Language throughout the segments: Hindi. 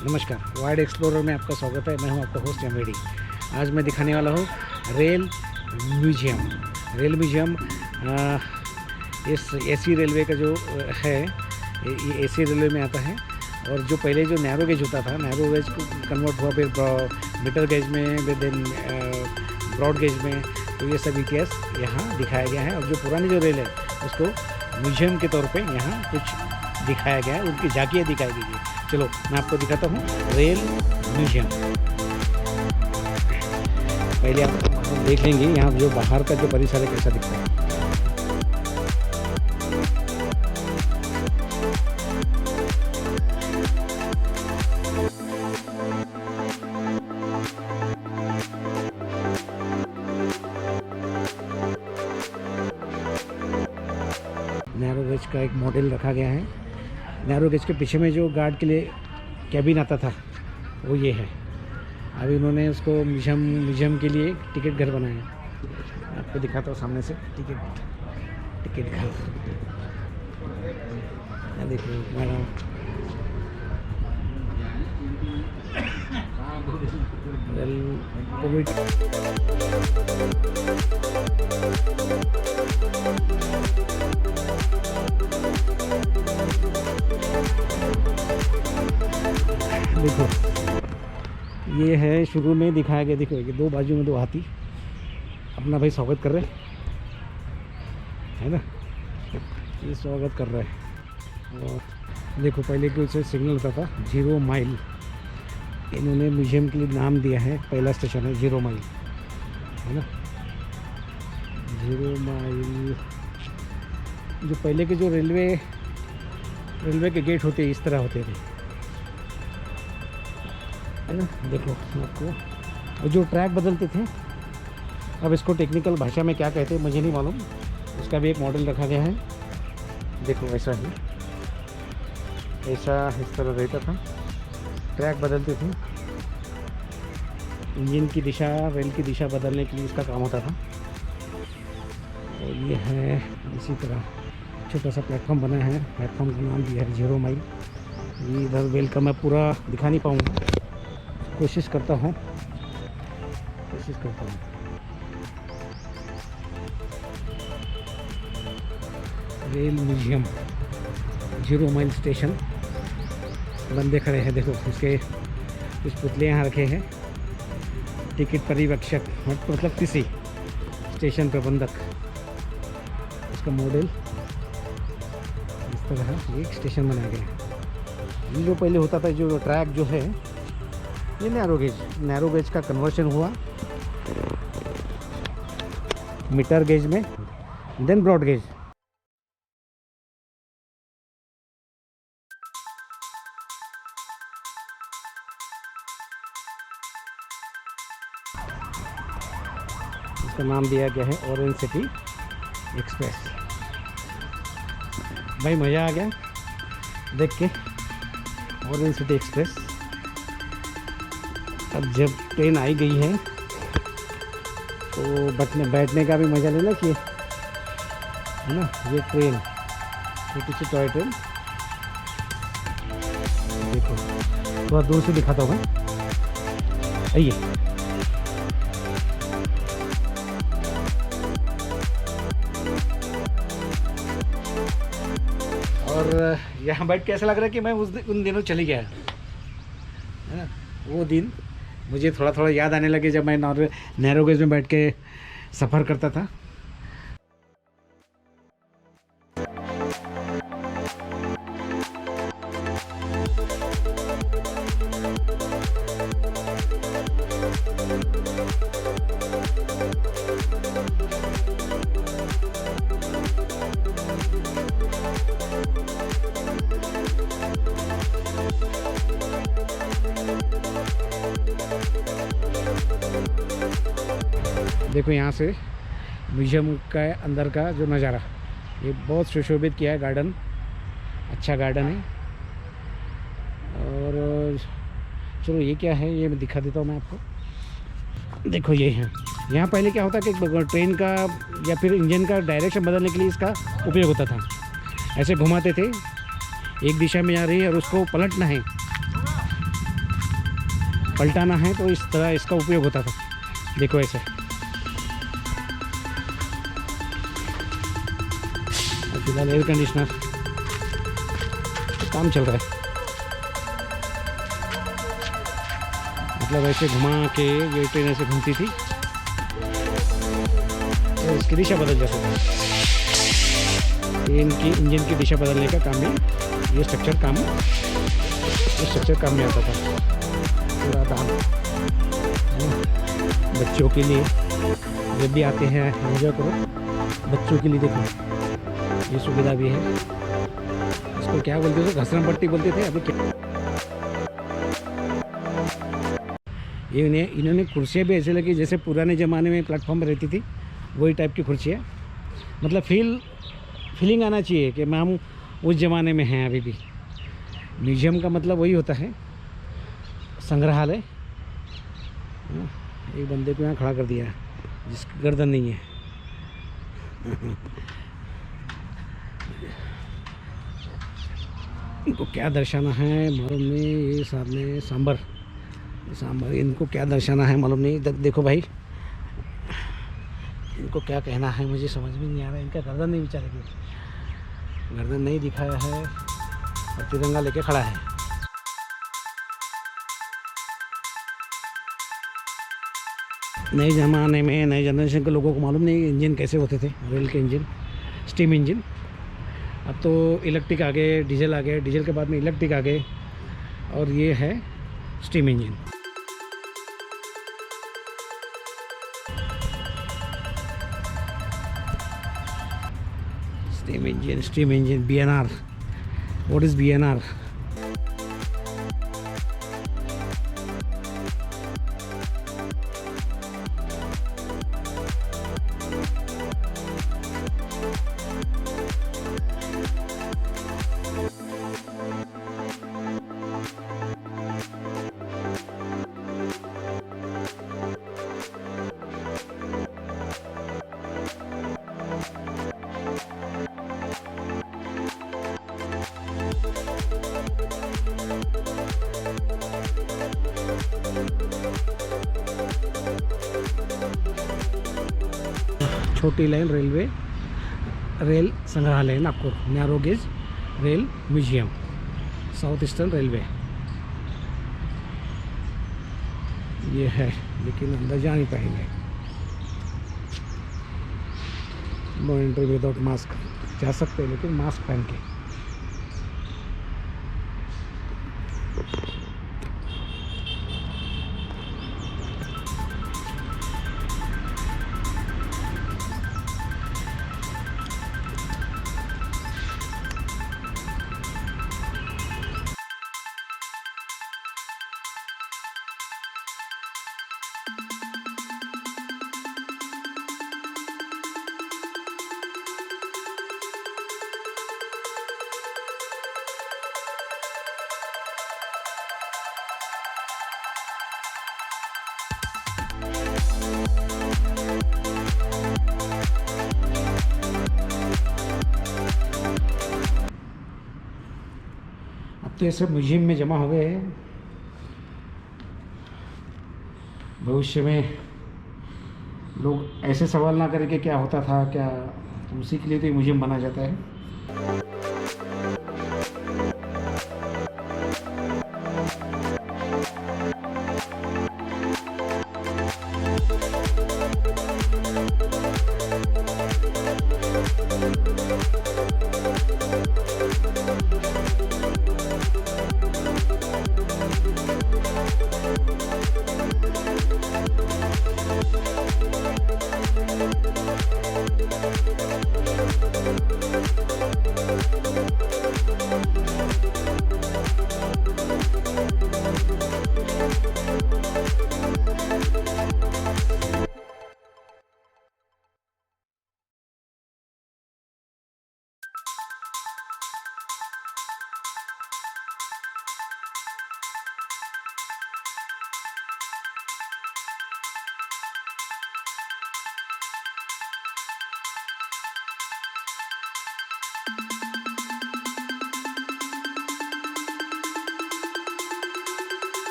नमस्कार, वाइड एक्सप्लोरर में आपका स्वागत है। मैं हूं आपका होस्ट एमएडी। आज मैं दिखाने वाला हूं रेल म्यूजियम। रेल म्यूजियम इस एसी रेलवे का जो है, ये एसी रेलवे में आता है। और जो पहले जो नैरो गेज होता था, नैरो गेज को कन्वर्ट हुआ फिर मीटर गेज में, फिर देन ब्रॉड गेज में। तो ये सब इतिहास यहाँ दिखाया गया है। और जो पुरानी जो रेल है उसको म्यूजियम के तौर पे यहाँ कुछ दिखाया गया है, उनकी झांकियाँ दिखाई गई है। चलो मैं आपको दिखाता हूँ रेल म्यूजियम। पहले आप देख लेंगे यहाँ जो बाहर का जो परिसर है कैसा दिखता है। नैरो गेज का एक मॉडल रखा गया है। नैरो गेज के पीछे में जो गार्ड के लिए कैबिन आता था वो ये है। अभी उन्होंने उसको म्यूजियम के लिए टिकट घर बनाया है। आपको दिखाता हूँ सामने से टिकट घर। देखो मैडम, कोविड देखो, ये है शुरू में दिखाया गया। देखो ये दो बाजू में दो हाथी अपना भाई स्वागत कर रहे है ना, ये स्वागत कर रहा है। और देखो पहले कुछ सिग्नल होता था 0 माइल, इन्होंने म्यूजियम के लिए नाम दिया है। पहला स्टेशन है 0 माइल, है ना। 0 माइल जो पहले के जो रेलवे के गेट होते इस तरह होते थे, है ना। देखो आपको, और जो ट्रैक बदलते थे, अब इसको टेक्निकल भाषा में क्या कहते हैं मुझे नहीं मालूम। उसका भी एक मॉडल रखा गया है। देखो ऐसा ही, ऐसा इस तरह रहता था, ट्रैक बदलते थे। इंजन की दिशा, रेल की दिशा बदलने के लिए इसका काम होता था। और ये है इसी तरह छोटा सा प्लेटफॉर्म बना है। प्लेटफॉर्म का नाम दिया है 0 माइल। ये इधर वेलकम मैं पूरा दिखा नहीं पाऊँगा, कोशिश करता हूँ। Rail museum 0 mile station. बंदे खड़े हैं, देखो इसके कुछ पुतले यहाँ रखे हैं। टिकट पर्यवेक्षक मतलब किसी स्टेशन प्रबंधक, उसका मॉडल इस तरह एक स्टेशन बनाया गया है। जो पहले होता था जो ट्रैक जो है, ये नैरो गेज का कन्वर्शन हुआ मीटर गेज में, देन ब्रॉड गेज। इसका नाम दिया गया है ऑरेंज सिटी एक्सप्रेस। भाई मज़ा आ गया देख के ऑरेंज सिटी एक्सप्रेस। अब जब ट्रेन आई गई है तो बैठने का भी मज़ा लेना चाहिए, है ना। ये ट्रेन छोटी सी टॉय ट्रेन, देखो थोड़ा दूर से दिखाता हूँ मैं। आइए, और यहाँ बैठ के ऐसा लग रहा है कि मैं उन दिनों चली गया, है ना। वो दिन मुझे थोड़ा थोड़ा याद आने लगे जब मैं नैरो गेज में बैठ के सफ़र करता था। देखो यहाँ से म्यूजियम का अंदर का जो नज़ारा, ये बहुत सुशोभित किया है। गार्डन अच्छा गार्डन है। और चलो ये क्या है ये मैं दिखा देता हूँ मैं आपको। देखो ये है, यहाँ पहले क्या होता कि ट्रेन का या फिर इंजन का डायरेक्शन बदलने के लिए इसका उपयोग होता था। ऐसे घुमाते थे, एक दिशा में जा रही है और उसको पलटना है पलटाना है तो इस तरह इसका उपयोग होता था। देखो ऐसे। फिलहाल एयर कंडीशनर काम चल रहा है, मतलब ऐसे घुमा के ये ट्रेन ऐसे घूमती थी और इसकी दिशा बदल जाती थी। ट्रेन की इंजन की दिशा बदलने का काम भी ये स्ट्रक्चर काम में आता था। पूरा दाम बच्चों के लिए, जब भी आते हैं एंजॉय करो। बच्चों के लिए देखो ये सुविधा भी है। इसको क्या बोलते थे, घसरम पट्टी बोलते थे। अभी क्या ये इन्होंने कुर्सियाँ भी ऐसे लगी जैसे पुराने ज़माने में प्लेटफॉर्म पर रहती थी, वही टाइप की कुर्सियाँ। मतलब फीलिंग आना चाहिए कि हम उस ज़माने में हैं अभी भी। म्यूजियम का मतलब वही होता है, संग्रहालय। एक बंदे को यहाँ खड़ा कर दिया जिसकी गर्दन नहीं है। इनको क्या दर्शाना है मालूम नहीं। ये सामने सांबर इनको क्या दर्शाना है मालूम नहीं। देखो भाई, इनको क्या कहना है मुझे समझ में नहीं आ रहा। इनका गर्दन नहीं, बेचारे की गर्दन नहीं दिखाया है और तिरंगा लेके खड़ा है। नए ज़माने में नए जनरेशन के लोगों को मालूम नहीं इंजन कैसे होते थे, रेल के इंजन, स्टीम इंजन। अब तो इलेक्ट्रिक आ गए, डीजल आ गए, डीजल के बाद में इलेक्ट्रिक आ गए और ये है steam engine. Steam engine BNR। What is BNR? छोटी लाइन रेल संग्रहालय Nagpur, narrow gauge rail museum, south eastern railway ये है। लेकिन अंदर जा नहीं पाएंगे, नो एंट्री विदाउट मास्क। जा सकते हैं लेकिन मास्क पहन के। तो ये सब म्यूजियम में जमा हो गए हैं। भविष्य में लोग ऐसे सवाल ना करें कि क्या होता था क्या, तो उसी के लिए तो ये म्यूजियम बना जाता है।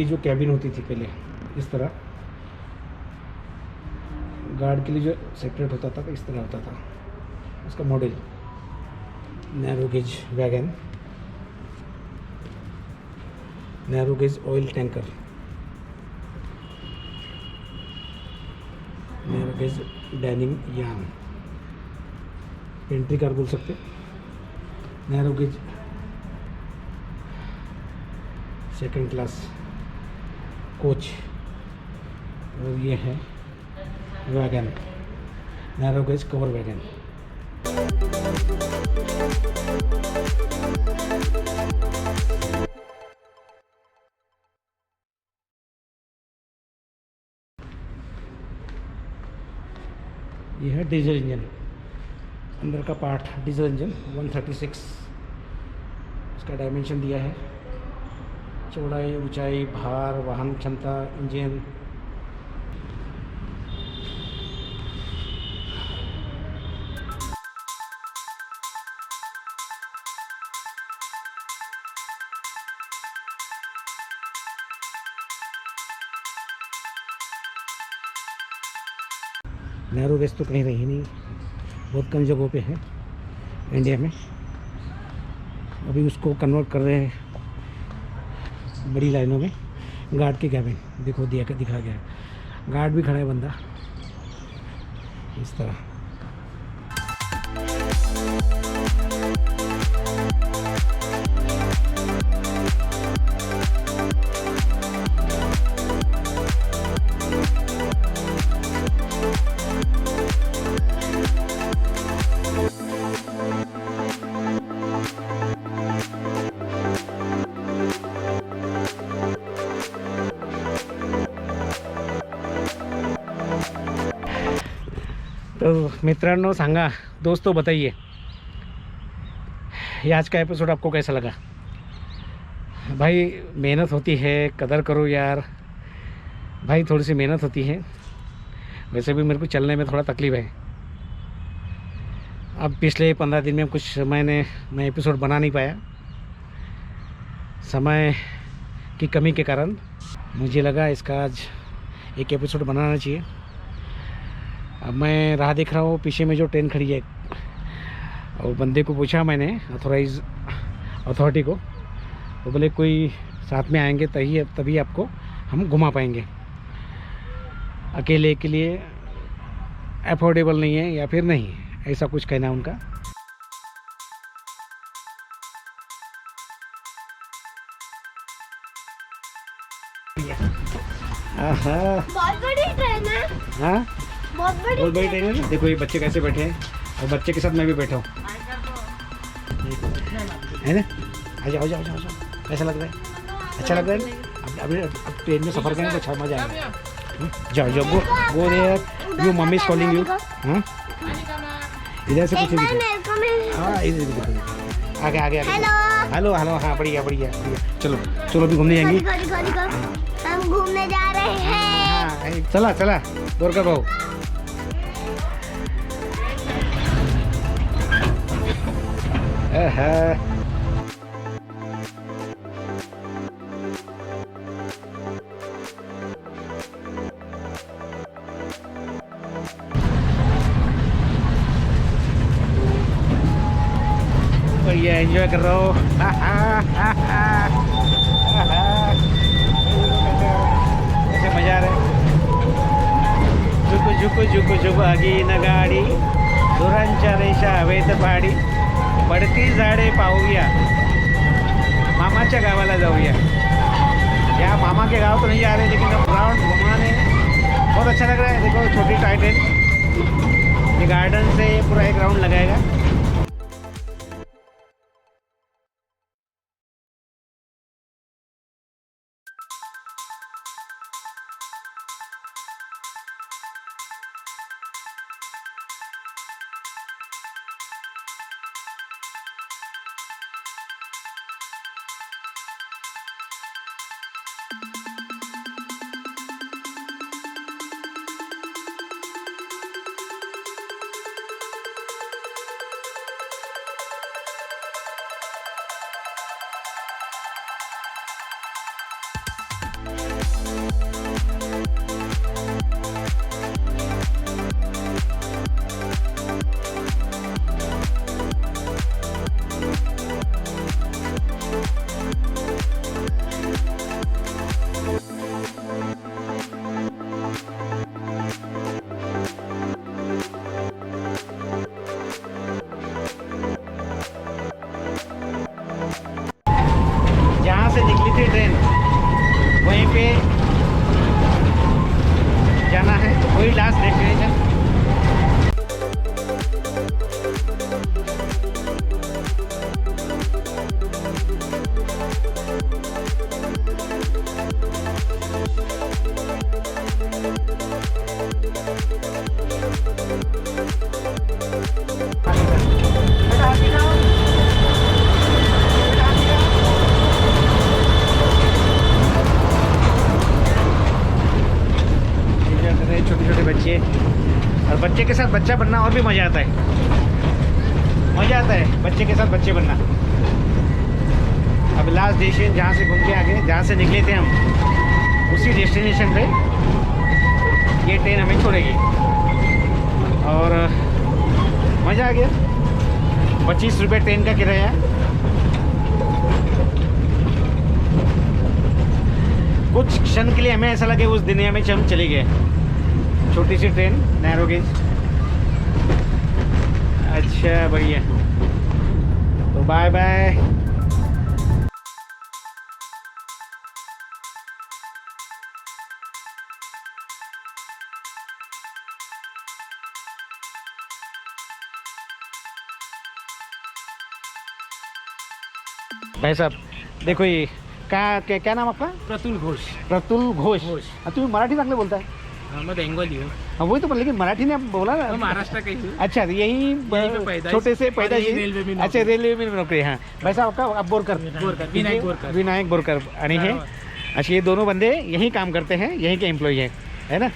जो कैबिन होती थी पहले, इस तरह गार्ड के लिए जो सेपरेट होता था तो इस तरह होता था उसका model. Narrow gauge wagon, narrow gauge oil tanker, narrow gauge dining यान, पेंट्री कार बोल सकते, narrow gauge second class coach, और ये है wagon, narrow gauge cover wagon. ये है डीजल इंजन, अंदर का पार्ट डीजल इंजन 136, इसका डायमेंशन दिया है, चौड़ाई, ऊंचाई, भार, वाहन क्षमता, इंजन। नैरो गेज तो कहीं रही नहीं, बहुत कम जगहों पे है इंडिया में। अभी उसको कन्वर्ट कर रहे हैं बड़ी लाइनों में। गार्ड के कैबिन देखो दिखा गया, गार्ड भी खड़ा है बंदा इस तरह। तो मित्रांनो, सांगा दोस्तों, बताइए ये आज का एपिसोड आपको कैसा लगा। भाई मेहनत होती है, कदर करो यार भाई, थोड़ी सी मेहनत होती है। वैसे भी मेरे को चलने में थोड़ा तकलीफ है। अब पिछले 15 दिन में कुछ मैं एपिसोड बना नहीं पाया, समय की कमी के कारण। मुझे लगा इसका आज एक एपिसोड बनाना चाहिए। अब मैं राह देख रहा हूँ, पीछे में जो ट्रेन खड़ी है, और बंदे को पूछा मैंने, ऑथोराइज अथॉरिटी को, तो बोले कोई साथ में आएंगे तभी आपको हम घुमा पाएंगे, अकेले के लिए अफोर्डेबल नहीं है या फिर नहीं, ऐसा कुछ कहना है उनका। बहुत बड़ी ट्रेन है। हाँ, बहुत बड़ी ट्रेन है ना। देखो ये बच्चे कैसे बैठे हैं, और बच्चे के साथ मैं भी बैठा हूँ, है ना। आ जाओ जाओ जाओ जाओ, कैसा लग रहा है? अच्छा लग रहा है। अब ट्रेन में सफ़र करेंगे तो अच्छा मजा आएगा। जाओ जाओ, go there, you mummy is calling you. हाँ, इधर से पीछे दिखो। हाँ, इधर दिखो, आगे आगे आगे। हेलो हेलो, हाँ बढ़िया बढ़िया बढ़िया। चलो चलो, अभी घूमने जाएंगे, हम घूमने जा रहे हैं। हाँ, चला चला, दौड़ कर भाऊ। बढ़िया एंजॉय कर रहा हो। कैसे मजा आ रहा है। झुकू झुकू झुकू झुकू आगी न गाडी, धुरांच्या रेषा हवेत पाडी, पडती झाडे पाहूया, मामाच्या गावाला जाऊया। या मामा के गाँव तो नहीं जा रहे, लेकिन अब राउंड घुमाने बहुत अच्छा लग रहा है। देखो छोटी टॉय ट्रेन, ये गार्डन से पूरा एक राउंड लगाएगा। छोटे छोटे बच्चे, और बच्चे के साथ बच्चा बनना और भी मज़ा आता है। मज़ा आता है बच्चे के साथ बच्चे बनना। अब लास्ट स्टेशन जहाँ से घूम के आगे, जहाँ से निकले थे हम, उसी डेस्टिनेशन पे ये ट्रेन हमें छोड़ेगी। और मज़ा आ गया। 25 रुपये ट्रेन का किराया। कुछ क्षण के लिए हमें ऐसा लगे उस दुनिया में हम चले गए। छोटी सी ट्रेन, नैरो गेज। अच्छा भैया, तो बाय बाय। भाई साहब देखो, ये क्या नाम आपका? प्रतुल घोष. प्रतुल घोष. घोष. तुम्ही मराठी चांगले बोलताय. मैं बंगाली हूँ. हाँ वही तो, लेकिन मराठी ने आप बोला ना. मैं महाराष्ट्र का ही हूँ. अच्छा, यही छोटे से पैदाशी. अच्छा, रेल्वे में नौकरी. हाँ भाई साहब, आपका आप बोरकर. विनायक बोरकर. विनायक बोरकर. आणि हे असे ये दोनों बंदे यही काम करते हैं, यहीं के एम्प्लॉई है ना.